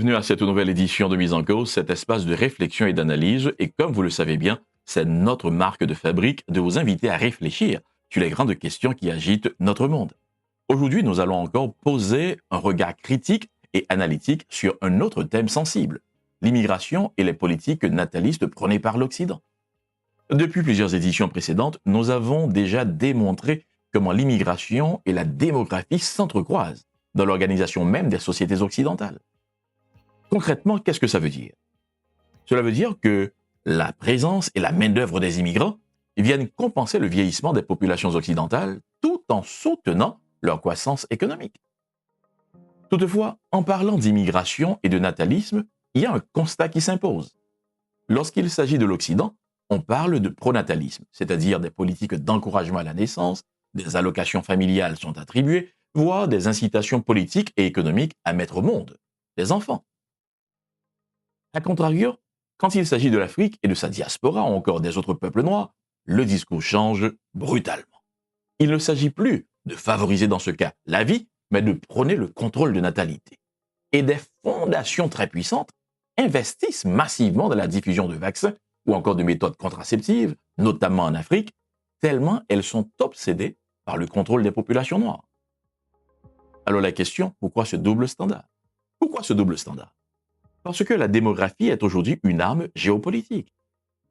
Bienvenue à cette nouvelle édition de Mise en cause, cet espace de réflexion et d'analyse. Et comme vous le savez bien, c'est notre marque de fabrique de vous inviter à réfléchir sur les grandes questions qui agitent notre monde. Aujourd'hui, nous allons encore poser un regard critique et analytique sur un autre thème sensible, l'immigration et les politiques natalistes prônées par l'Occident. Depuis plusieurs éditions précédentes, nous avons déjà démontré comment l'immigration et la démographie s'entrecroisent dans l'organisation même des sociétés occidentales. Concrètement, qu'est-ce que ça veut dire? Cela veut dire que la présence et la main-d'œuvre des immigrants viennent compenser le vieillissement des populations occidentales tout en soutenant leur croissance économique. Toutefois, en parlant d'immigration et de natalisme, il y a un constat qui s'impose. Lorsqu'il s'agit de l'Occident, on parle de pronatalisme, c'est-à-dire des politiques d'encouragement à la naissance, des allocations familiales sont attribuées, voire des incitations politiques et économiques à mettre au monde des enfants. A contrario, quand il s'agit de l'Afrique et de sa diaspora ou encore des autres peuples noirs, le discours change brutalement. Il ne s'agit plus de favoriser dans ce cas la vie, mais de prôner le contrôle de natalité. Et des fondations très puissantes investissent massivement dans la diffusion de vaccins ou encore de méthodes contraceptives, notamment en Afrique, tellement elles sont obsédées par le contrôle des populations noires. Alors la question, pourquoi ce double standard? Pourquoi ce double standard? Parce que la démographie est aujourd'hui une arme géopolitique.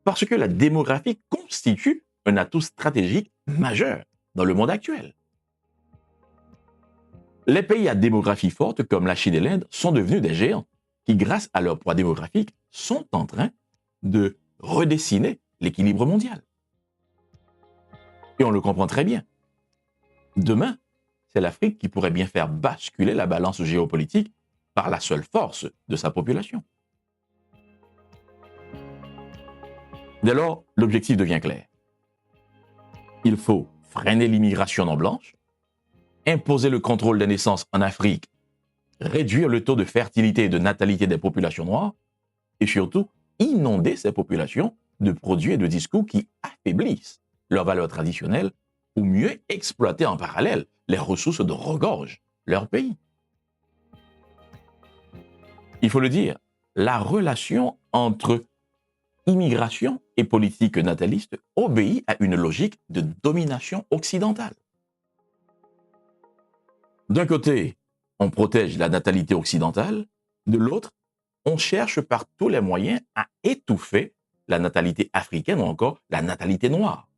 Parce que la démographie constitue un atout stratégique majeur dans le monde actuel. Les pays à démographie forte, comme la Chine et l'Inde, sont devenus des géants qui, grâce à leur poids démographique, sont en train de redessiner l'équilibre mondial. Et on le comprend très bien. Demain, c'est l'Afrique qui pourrait bien faire basculer la balance géopolitique par la seule force de sa population. Dès lors, l'objectif devient clair. Il faut freiner l'immigration non blanche, imposer le contrôle des naissances en Afrique, réduire le taux de fertilité et de natalité des populations noires, et surtout, inonder ces populations de produits et de discours qui affaiblissent leurs valeurs traditionnelles ou mieux exploiter en parallèle les ressources dont regorge leur pays. Il faut le dire, la relation entre immigration et politique nataliste obéit à une logique de domination occidentale. D'un côté, on protège la natalité occidentale, de l'autre, on cherche par tous les moyens à étouffer la natalité africaine ou encore la natalité noire.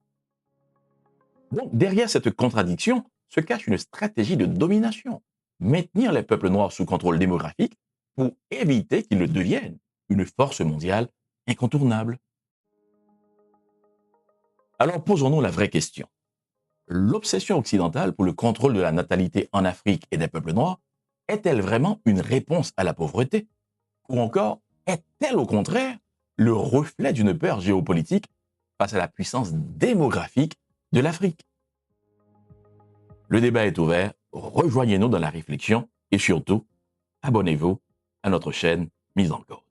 Donc, derrière cette contradiction se cache une stratégie de domination, maintenir les peuples noirs sous contrôle démographique pour éviter qu'ils ne deviennent une force mondiale incontournable. Alors posons-nous la vraie question. L'obsession occidentale pour le contrôle de la natalité en Afrique et des peuples noirs est-elle vraiment une réponse à la pauvreté? Ou encore, est-elle au contraire le reflet d'une peur géopolitique face à la puissance démographique de l'Afrique? Le débat est ouvert, rejoignez-nous dans la réflexion et surtout, abonnez-vous à notre chaîne Mise en cause.